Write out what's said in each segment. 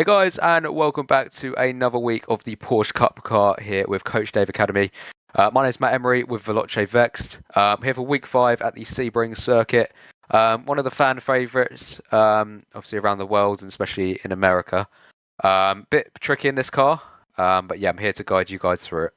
Hey guys, and welcome back to another week of the Porsche Cup Car here with Coach Dave Academy. My name is Matt Emery with Veloce Vexed. Here for week 5 at the Sebring circuit. One of the fan favourites, obviously around the world and especially in America. Bit tricky in this car, but yeah, I'm here to guide you guys through it.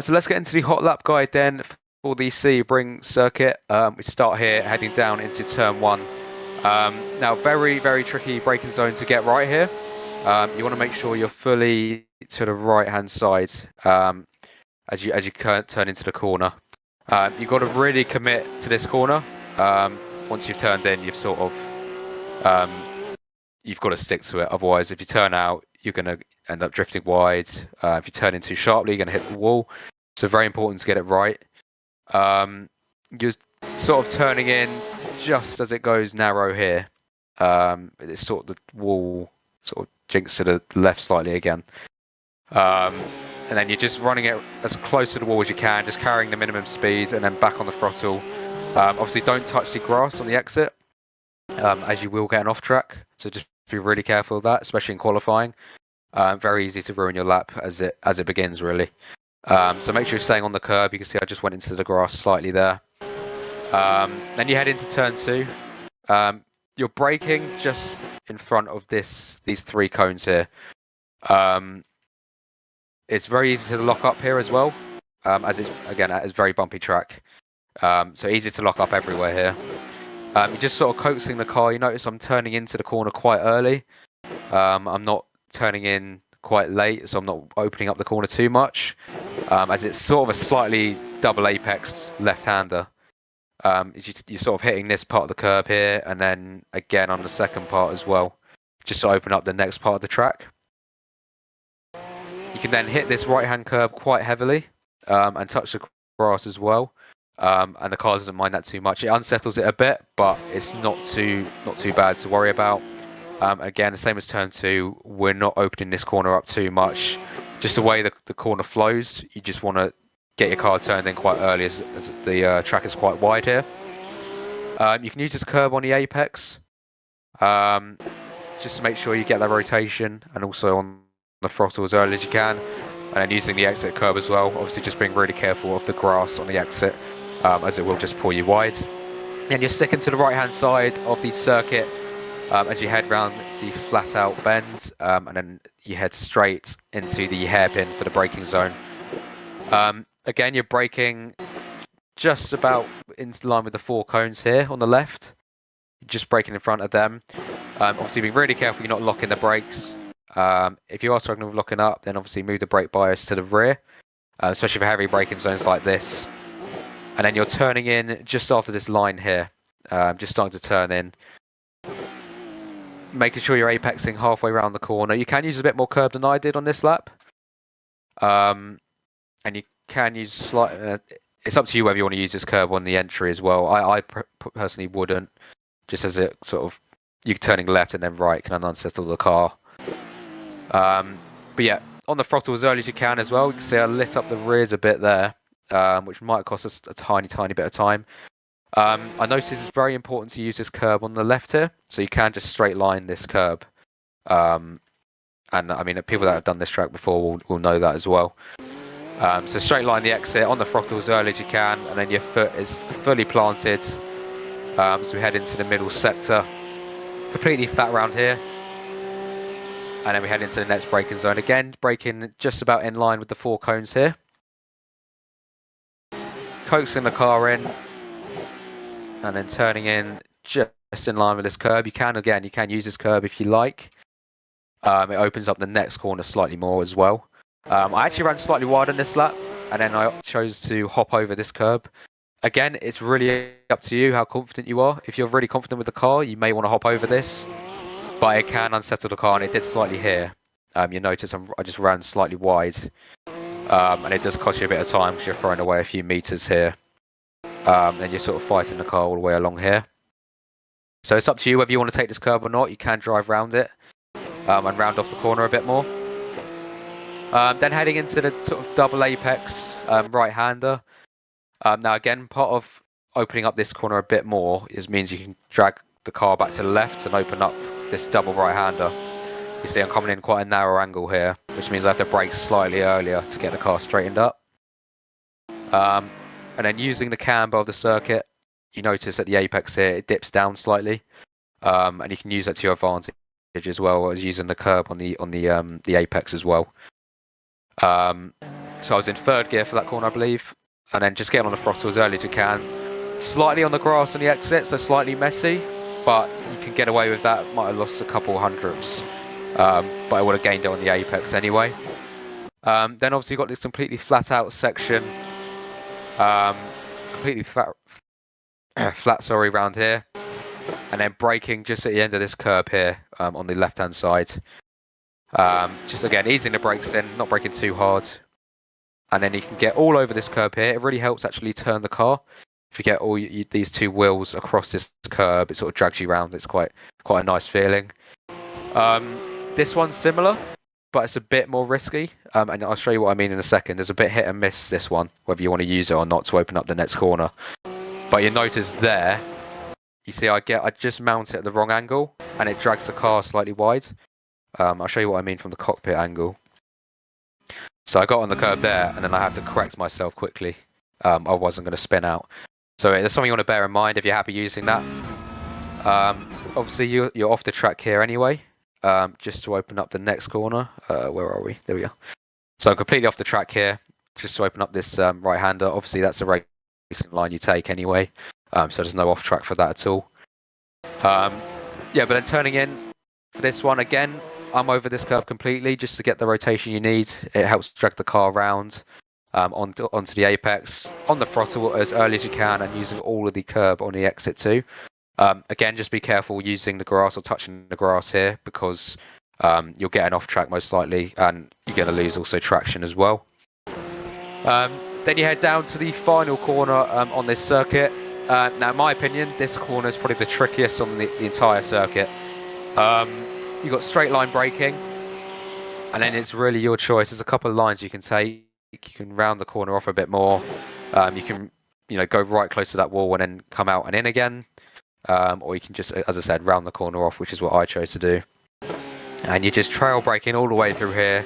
So let's get into the hot lap guide then for the Sebring circuit. We start here heading down into turn 1. Now, very tricky braking zone to get right here. You want to make sure you're fully to the right-hand side as you turn into the corner. You've got to really commit to this corner. Once you've turned in, you've sort of you've got to stick to it. Otherwise, if you turn out, you're going to end up drifting wide. If you turn in too sharply, you're going to hit the wall. So very important to get it right. You're sort of turning in just as it goes narrow here. It's sort of the wall sort of jinks to the left slightly again. And then you're just running it as close to the wall as you can, just carrying the minimum speed and then back on the throttle. Obviously, don't touch the grass on the exit, as you will get an off track. So just be really careful of that, especially in qualifying. Very easy to ruin your lap as it begins, really. So make sure you're staying on the curb. You can see I just went into the grass slightly there. Then you head into turn 2. You're braking just in front of these 3 cones here. It's very easy to lock up here as well, as it's very bumpy track. So easy to lock up everywhere here. You're just sort of coaxing the car. You notice I'm turning into the corner quite early. I'm not turning in quite late, so I'm not opening up the corner too much, as it's sort of a slightly double apex left-hander. You're sort of hitting this part of the curb here, and then again on the second part as well, just to open up the next part of the track. You can then hit this right-hand curb quite heavily, and touch the grass as well. And the car doesn't mind that too much. It unsettles it a bit, but it's not too bad to worry about. Again, the same as turn 2, we're not opening this corner up too much. Just the way the corner flows, you just want to get your car turned in quite early as the track is quite wide here. You can use this curb on the apex, just to make sure you get that rotation, and also on the throttle as early as you can. And then using the exit curb as well, obviously just being really careful of the grass on the exit, as it will just pull you wide. And you're sticking to the right-hand side of the circuit as you head round the flat-out bend, and then you head straight into the hairpin for the braking zone. Again, you're braking just about in line with the 4 cones here on the left. You're just braking in front of them. Obviously, be really careful you're not locking the brakes. If you are struggling with locking up, then obviously move the brake bias to the rear, especially for heavy braking zones like this. And then you're turning in just after this line here, just starting to turn in. Making sure you're apexing halfway around the corner. You can use a bit more curb than I did on this lap. And you can use slight. It's up to you whether you want to use this curb on the entry as well. I personally wouldn't, just as it sort of, you're turning left and then right can unsettle the car. But yeah, on the throttle as early as you can as well. You can see I lit up the rears a bit there, which might cost us a tiny bit of time. I noticed it's very important to use this curb on the left here, so you can just straight line this curb. And I mean, people that have done this track before will know that as well. So straight line the exit on the throttle as early as you can, and then your foot is fully planted. So we head into the middle sector, completely flat around here. And then we head into the next braking zone. Again, braking just about in line with the 4 cones here. Coaxing the car in. And then turning in just in line with this curb. You can use this curb if you like. It opens up the next corner slightly more as well. I actually ran slightly wide on this lap, and then I chose to hop over this curb. Again, it's really up to you how confident you are. If you're really confident with the car, you may want to hop over this, but it can unsettle the car, and it did slightly here. You notice I just ran slightly wide, and it does cost you a bit of time because you're throwing away a few meters here. And you're sort of fighting the car all the way along here. So it's up to you whether you want to take this curb or not. You can drive around it and round off the corner a bit more. Then heading into the sort of double apex right-hander. Now again, part of opening up this corner a bit more means you can drag the car back to the left and open up this double right-hander. You see I'm coming in quite a narrow angle here, which means I have to brake slightly earlier to get the car straightened up. And then using the camber of the circuit, you notice at the apex here, it dips down slightly. And you can use that to your advantage as well as using the curb on the apex as well. So I was in 3rd gear for that corner, I believe. And then just getting on the throttle as early as you can. Slightly on the grass on the exit, so slightly messy. But you can get away with that. Might have lost a couple hundredths. But I would have gained it on the apex anyway. Then obviously you've got this completely flat out section. Completely flat, sorry, around here, and then braking just at the end of this curb here on the left hand side. Just again easing the brakes in, not braking too hard, and then you can get all over this curb here. It really helps actually turn the car. If you get all these 2 wheels across this curb, it sort of drags you around. It's quite a nice feeling. This one's similar, but it's a bit more risky, and I'll show you what I mean in a second. There's a bit hit and miss this one, whether you want to use it or not to open up the next corner. But you notice there, you see I just mount it at the wrong angle, and it drags the car slightly wide. I'll show you what I mean from the cockpit angle. So I got on the curb there, and then I have to correct myself quickly. I wasn't going to spin out. So there's something you want to bear in mind if you're happy using that. Obviously you're off the track here anyway. Just to open up the next corner. Where are we? There we go. So I'm completely off the track here, just to open up this right-hander. Obviously that's a racing line you take anyway, so there's no off track for that at all. Yeah, but then turning in for this one again, I'm over this curb completely just to get the rotation you need. It helps drag the car around onto the apex, on the throttle as early as you can, and using all of the curb on the exit too. Again, just be careful using the grass or touching the grass here, because you'll get an off track most likely, and you're going to lose also traction as well. Then you head down to the final corner on this circuit. Now, in my opinion, this corner is probably the trickiest on the entire circuit. You've got straight line braking, and then it's really your choice. There's a couple of lines you can take. You can round the corner off a bit more. You can, go right close to that wall and then come out and in again. Or you can just, as I said, round the corner off, which is what I chose to do. And you're just trail braking all the way through here,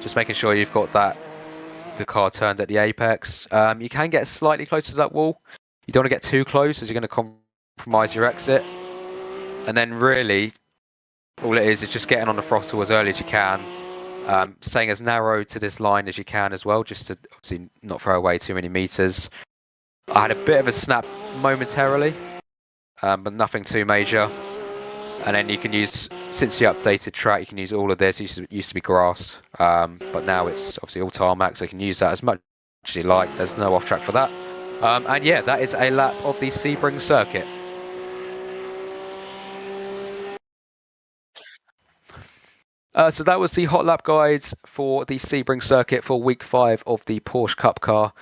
just making sure you've got the car turned at the apex. You can get slightly closer to that wall. You don't want to get too close, as you're going to compromise your exit. And then really, all it is just getting on the throttle as early as you can, Staying as narrow to this line as you can as well, just to obviously not throw away too many meters. I had a bit of a snap momentarily, but nothing too major. And then you can use, since the updated track, you can use all of this. It used to be grass, but now it's obviously all tarmac, so you can use that as much as you like. There's no off track for that. And yeah, that is a lap of the Sebring circuit. So that was the hot lap guides for the Sebring circuit for week 5 of the Porsche Cup car.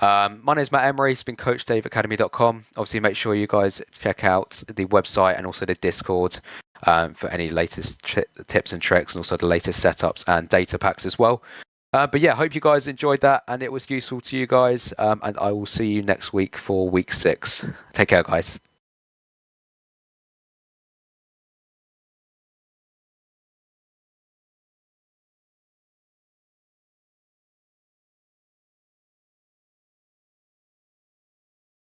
My name is Matt Emery. It's been CoachDaveAcademy.com. Obviously, make sure you guys check out the website and also the Discord for any latest tips and tricks, and also the latest setups and data packs as well. But yeah, hope you guys enjoyed that and it was useful to you guys. And I will see you next week for week 6. Take care, guys.